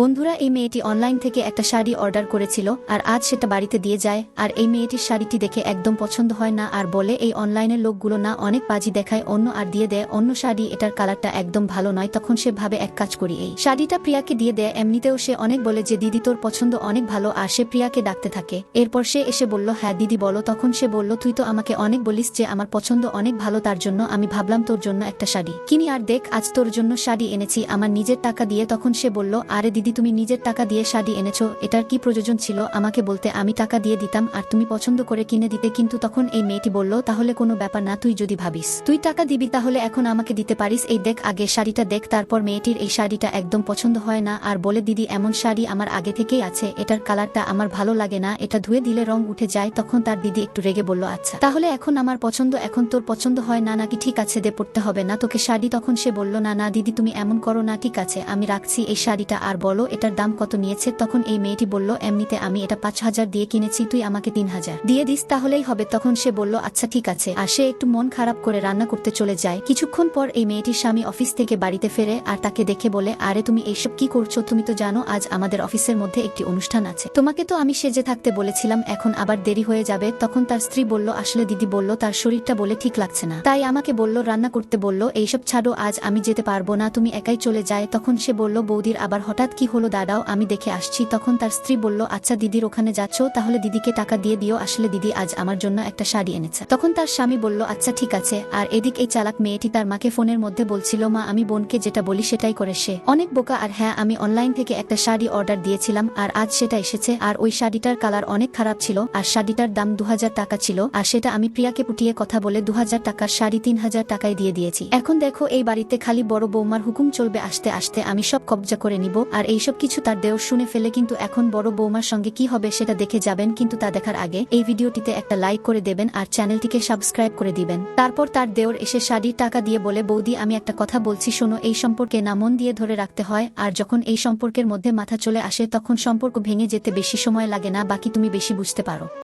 বন্ধুরা, এই মেয়েটি অনলাইন থেকে একটা শাড়ি অর্ডার করেছিল আর আজ সেটা বাড়িতে দিয়ে যায়। আর এই মেয়েটির শাড়িটি দেখে একদম পছন্দ হয় না আর বলে এই অনলাইনের লোকগুলো না অনেক বাজি দেখায়, অন্য আর দিয়ে দেয় অন্য শাড়ি, এটার কালারটা একদম ভালো নয়। তখন সে ভাবে এক কাজ করি, এই শাড়িটা প্রিয়াকে দিয়ে দেয়। এমনিতেও সে অনেক বলে যে দিদি তোর পছন্দ অনেক ভালো, আর সে প্রিয়াকে ডাকতে থাকে। এরপর সে এসে বলল হ্যাঁ দিদি বলো। তখন সে বলল তুই তো আমাকে অনেক বলিস যে আমার পছন্দ অনেক ভালো, তার জন্য আমি ভাবলাম তোর জন্য একটা শাড়ি কিনি, আর দেখ আজ তোর জন্য শাড়ি এনেছি আমার নিজের টাকা দিয়ে। তখন সে বলল আরে দিদি তুমি নিজের টাকা দিয়ে শাড়ি এনেছো, এটার কি প্রয়োজন ছিল আমাকে বলতে, আমি টাকা দিয়ে দিতাম আর তুমি পছন্দ করে কিনে দিতে। কিন্তু তখন এই মেয়েটি বলল তাহলে কোনো ব্যাপার না, তুই যদি ভাবিস তুই টাকা দিবি তাহলে এখন আমাকে দিতে পারিস, এই দেখ আগে শাড়িটা দেখ। তারপর মেয়েটির এই শাড়িটা একদম পছন্দ হয় না আর বলে দিদি এমন শাড়ি আমার আগে থেকেই আছে, এটার কালারটা আমার ভালো লাগে না, এটা ধুয়ে দিলে রং উঠে যায়। তখন তার দিদি একটু রেগে বলল আচ্ছা তাহলে এখন আমার পছন্দ, এখন তোর পছন্দ হয় না নাকি, ঠিক আছে দে পড়তে হবে না তোকে শাড়ি। তখন সে বলল না না দিদি তুমি এমন করো না, ঠিক আছে আমি রাখছি এই শাড়িটা, আর বলো এটার দাম কত নিয়েছে। তখন এই মেয়েটি বলল এমনিতে আমি এটা 5,000 দিয়ে কিনেছি, তুই আমাকে 3,000 দিয়ে দিস তাহলেই হবে। তখন সে বলল আচ্ছা ঠিক আছে, আর সে একটু মন খারাপ করে রান্না করতে চলে যায়। কিছুক্ষণ পর এই মেয়েটির স্বামী অফিস থেকে বাড়িতে ফেরে আর তাকে দেখে বলে আরে তুমি এইসব কি করছো, তুমি তো জানো আজ আমাদের অফিসের মধ্যে একটি অনুষ্ঠান আছে, তোমাকে তো আমি সেজে থাকতে বলেছিলাম, এখন আবার দেরি হয়ে যাবে। তখন তার স্ত্রী বলল আসলে দিদি বলল তার শরীরটা বলে ঠিক লাগছে না, তাই আমাকে বলল রান্না করতে, বলল এইসব ছাড়ো আজ আমি যেতে পারবো না, তুমি একাই চলে যায়। তখন সে বলল বৌদির আবার হঠাৎ কি হলো দাঁড়াও আমি দেখে আসছি। তখন তার স্ত্রী বলল আচ্ছা দিদির ওখানে যাচ্ছ তাহলে দিদিকে টাকা দিয়ে দিও, আসলে দিদি আজ আমার জন্য একটা শাড়ি এনেছে। তখন তার স্বামী বলল আচ্ছা ঠিক আছে। আর এদিক এই চালাক মেয়েটি তার মাকে ফোনের মধ্যে বলছিল মা আমি বোনকে যেটা বলি সেটাই করে, সে অনেক বোকা। আর হ্যাঁ আমি অনলাইন থেকে একটা শাড়ি অর্ডার দিয়েছিলাম আর আজ সেটা এসেছে, আর ওই শাড়িটার কালার অনেক খারাপ ছিল আর শাড়িটার দাম 2,000 টাকা ছিল, আর সেটা আমি প্রিয়াকে পুটিয়ে কথা বলে 2,000 টাকার শাড়ি 3,000 টাকায় দিয়ে দিয়েছি। এখন দেখো এই বাড়িতে খালি বড় বৌমার হুকুম চলবে, আসতে আসতে আমি সব কবজা করে নিব। আর এইসব কিছু তার দেওর শুনে ফেলে, কিন্তু এখন বড় বৌমার সঙ্গে কি হবে সেটা দেখে যাবেন, কিন্তু তা দেখার আগে এই ভিডিওটিতে একটা লাইক করে দেবেন আর চ্যানেলটিকে সাবস্ক্রাইব করে দিবেন। তারপর তার দেওর এসে শাড়ির টাকা দিয়ে বলে বৌদি আমি একটা কথা বলছি শোনো, এই সম্পর্কে না মন দিয়ে ধরে রাখতে হয়, আর যখন এই সম্পর্কের মধ্যে মাথা চলে আসে তখন সম্পর্ক ভেঙে যেতে বেশি সময় লাগে না, বাকি তুমি বেশি বুঝতে পারো।